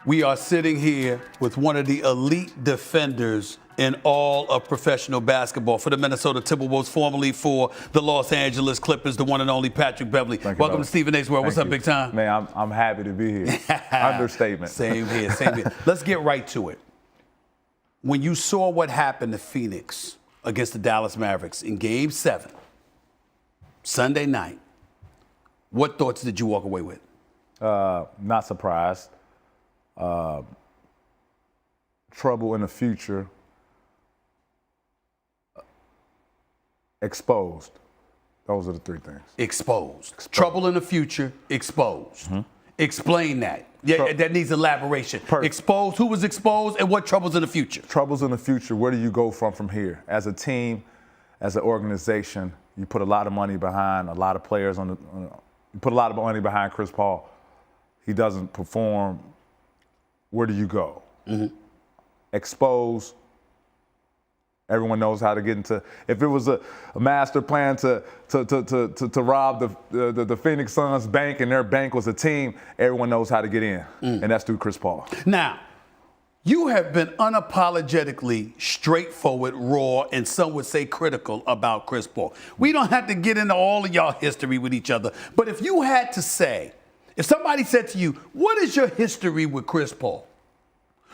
We are sitting here with one of the elite defenders in all of professional basketball for the Minnesota Timberwolves, formerly for the Los Angeles Clippers, the one and only Patrick Beverley. Welcome to Stephen A's World. What's up, big time? Man, I'm happy to be here. Understatement. Same here, same here. Let's get right to it. When you saw what happened to Phoenix against the Dallas Mavericks in Game 7, Sunday night, what thoughts did you walk away with? Not surprised. Trouble in the future. Exposed. Those are the three things. Exposed. Trouble in the future, exposed. Mm-hmm. Explain that. Yeah, that needs elaboration. Exposed, who was exposed, and what troubles in the future? Troubles in the future, where do you go from here? As a team, as an organization, you put a lot of money behind a lot of players you put a lot of money behind Chris Paul. He doesn't perform. Where do you go? Mm-hmm. Exposed. Everyone knows how to get into. If it was a master plan to rob the Phoenix Suns bank and their bank was a team, everyone knows how to get in, and that's through Chris Paul. Now, you have been unapologetically straightforward, raw, and some would say critical about Chris Paul. We don't have to get into all of y'all history with each other, but if you had to say, if somebody said to you, what is your history with Chris Paul?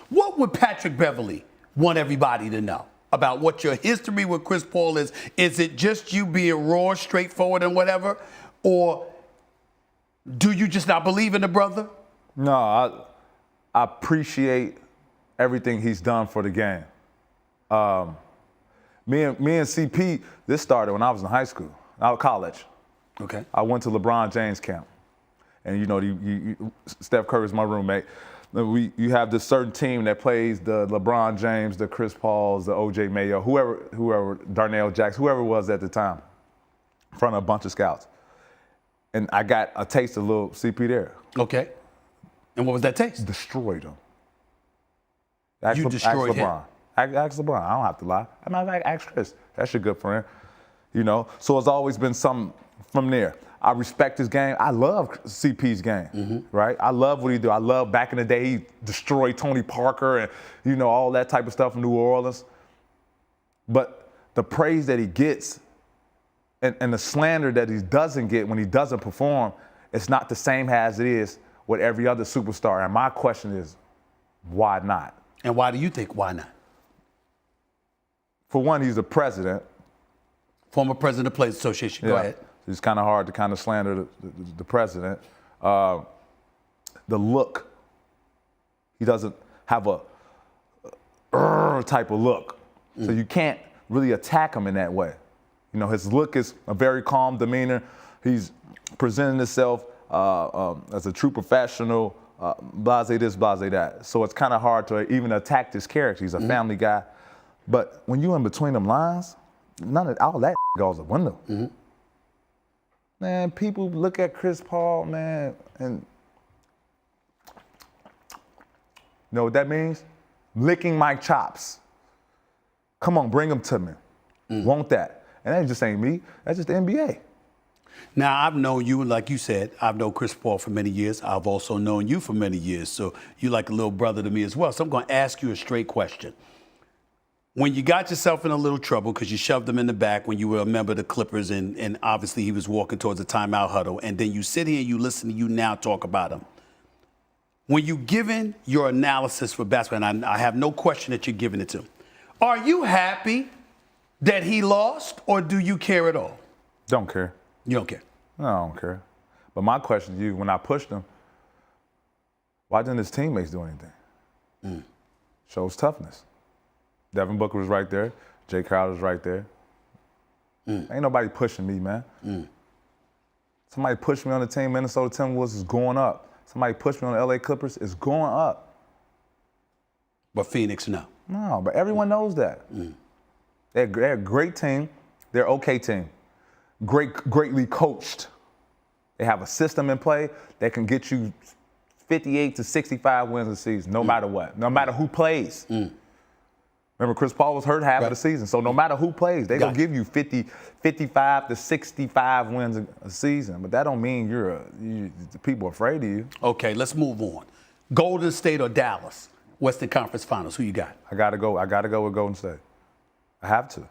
What would Patrick Beverley want everybody to know about what your history with Chris Paul is? Is it just you being raw, straightforward, and whatever? Or do you just not believe in the brother? No, I appreciate everything he's done for the game. Me and CP, this started when I was in high school, college. Okay. I went to LeBron James camp. And, you know, Steph Curry is my roommate. You have this certain team that plays the LeBron James, the Chris Pauls, the O.J. Mayo, whoever, Darnell Jackson, whoever it was at the time, in front of a bunch of scouts. And I got a taste of little CP there. Okay. And what was that taste? Destroyed him. You destroyed him? Ask LeBron. I don't have to lie. I mean, ask Chris. That's a good friend. You know? So it's always been something from there. I respect his game. I love CP's game, right? I love what he do. I love back in the day he destroyed Tony Parker and, you know, all that type of stuff in New Orleans. But the praise that he gets and the slander that he doesn't get when he doesn't perform, it's not the same as it is with every other superstar. And my question is, why not? And why do you think why not? For one, he's the president. Former president of the Players Association. Go ahead. It's kind of hard to kind of slander the president. The look, he doesn't have a type of look. So you can't really attack him in that way. You know, his look is a very calm demeanor. He's presenting himself as a true professional, blase this, blase that. So it's kind of hard to even attack this character. He's a family guy. But when you're in between them lines, none of all that goes out the window. Man, people look at Chris Paul, man, and you know what that means? Licking my chops. Come on, bring them to me. Want that. And that just ain't me. That's just the NBA. Now, I've known you, like you said, I've known Chris Paul for many years. I've also known you for many years, so you're like a little brother to me as well. So I'm going to ask you a straight question. When you got yourself in a little trouble because you shoved him in the back when you were a member of the Clippers and obviously he was walking towards a timeout huddle, and then you sit here and you listen to you now talk about him. When you given your analysis for basketball, and I have no question that you're giving it to him, are you happy that he lost or do you care at all? Don't care. You don't care? No, I don't care. But my question to you, when I pushed him, why didn't his teammates do anything? Shows toughness. Devin Booker was right there. Jay Crowder was right there. Ain't nobody pushing me, man. Somebody pushed me on the team. Minnesota Timberwolves is going up. Somebody pushed me on the LA Clippers. It's going up. But Phoenix, no. No, but everyone knows that. They're a great team. They're an okay team. Greatly coached. They have a system in play that can get you 58 to 65 wins a season, no matter what, no matter who plays. Remember, Chris Paul was hurt half of the season, so no matter who plays, they're going to give you 55 to 65 wins a season. But that don't mean the people are afraid of you. Okay, let's move on. Golden State or Dallas? Western Conference Finals. Who you got? I gotta go with Golden State. I have to.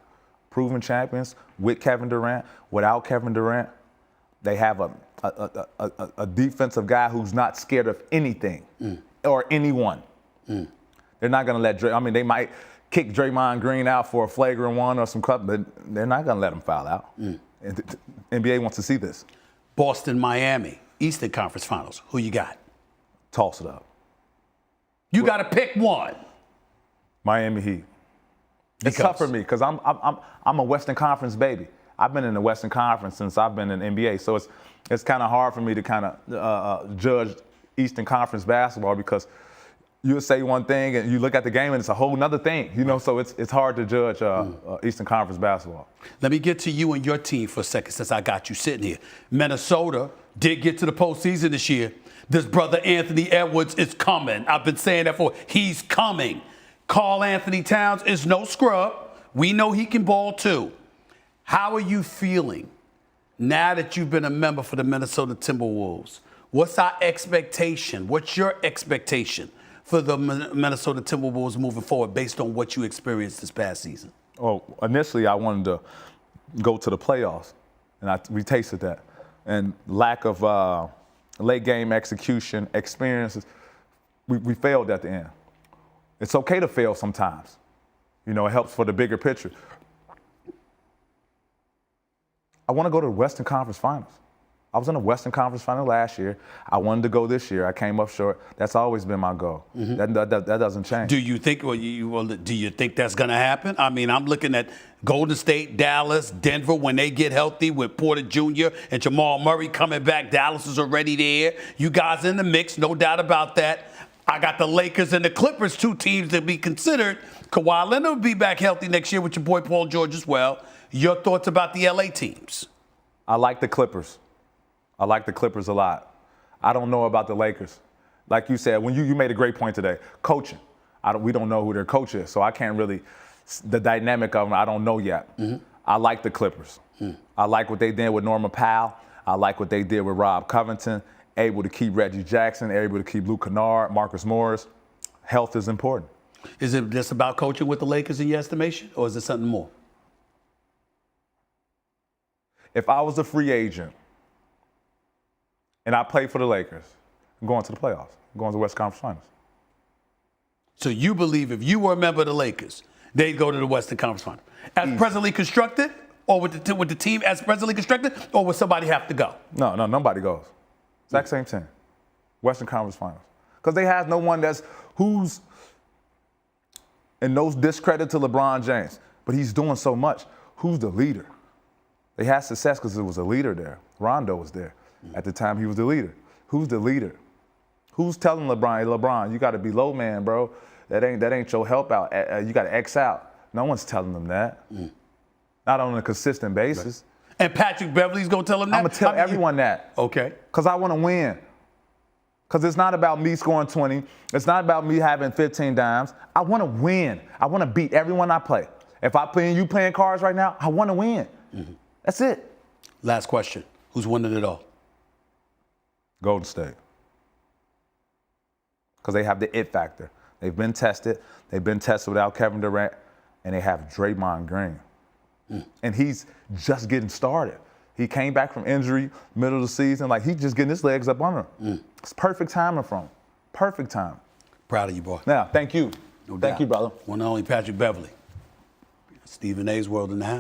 Proven champions with Kevin Durant. Without Kevin Durant, they have a defensive guy who's not scared of anything or anyone. They're not gonna let they might kick Draymond Green out for a flagrant one or some cut, but they're not gonna let him foul out. And the NBA wants to see this. Boston, Miami, Eastern Conference Finals. Who you got? Toss it up. You got to pick one. Miami Heat. It's tough for me because I'm a Western Conference baby. I've been in the Western Conference since I've been in the NBA, so it's kind of hard for me to kind of judge Eastern Conference basketball because you'll say one thing and you look at the game and it's a whole nother thing, So it's hard to judge Eastern Conference basketball. Let me get to you and your team for a second since I got you sitting here. Minnesota did get to the postseason this year. This brother Anthony Edwards is coming. I've been saying that for he's coming. Karl Anthony Towns is no scrub. We know he can ball too. How are you feeling now that you've been a member for the Minnesota Timberwolves? What's our expectation? What's your expectation for the Minnesota Timberwolves moving forward based on what you experienced this past season? Well, initially I wanted to go to the playoffs, and we tasted that. And lack of late game execution, experiences, we failed at the end. It's okay to fail sometimes. It helps for the bigger picture. I want to go to the Western Conference Finals. I was in the Western Conference Final last year. I wanted to go this year. I came up short. That's always been my goal. That doesn't change. Do you think? Do you think that's going to happen? I mean, I'm looking at Golden State, Dallas, Denver when they get healthy with Porter Jr. and Jamal Murray coming back. Dallas is already there. You guys in the mix, no doubt about that. I got the Lakers and the Clippers, two teams that be considered. Kawhi Leonard will be back healthy next year with your boy Paul George as well. Your thoughts about the LA teams? I like the Clippers. I like the Clippers a lot. I don't know about the Lakers. Like you said, when you made a great point today, coaching. We don't know who their coach is, so I can't really, the dynamic of them, I don't know yet. I like the Clippers. I like what they did with Norman Powell. I like what they did with Rob Covington, able to keep Reggie Jackson, able to keep Luke Kennard, Marcus Morris. Health is important. Is it just about coaching with the Lakers in your estimation, or is it something more? If I was a free agent and I played for the Lakers, I'm going to the playoffs. I'm going to the West Conference Finals. So you believe if you were a member of the Lakers, they'd go to the Western Conference Finals. As presently constructed, or with the team as presently constructed, or would somebody have to go? No, nobody goes. Exact same team. Western Conference Finals. Because they have no one who's, and no discredit to LeBron James, but he's doing so much. Who's the leader? They had success because there was a leader there. Rondo was there. At the time, he was the leader. Who's the leader? Who's telling LeBron, hey, LeBron, you got to be low man, bro. That ain't your help out. You got to X out. No one's telling them that. Not on a consistent basis. Right. And Patrick Beverley's going to tell them that? I'm going to tell everyone that. Okay. Because I want to win. Because it's not about me scoring 20. It's not about me having 15 dimes. I want to win. I want to beat everyone I play. If I play and you playing cards right now, I want to win. That's it. Last question. Who's winning it all? Golden State. Because they have the it factor. They've been tested. They've been tested without Kevin Durant. And they have Draymond Green. And he's just getting started. He came back from injury, middle of the season. Like, he's just getting his legs up under him. It's perfect timing from him. Perfect time. Proud of you, boy. Now, thank you. No doubt. Thank you, brother. One and only Patrick Beverley. Stephen A's World in the house.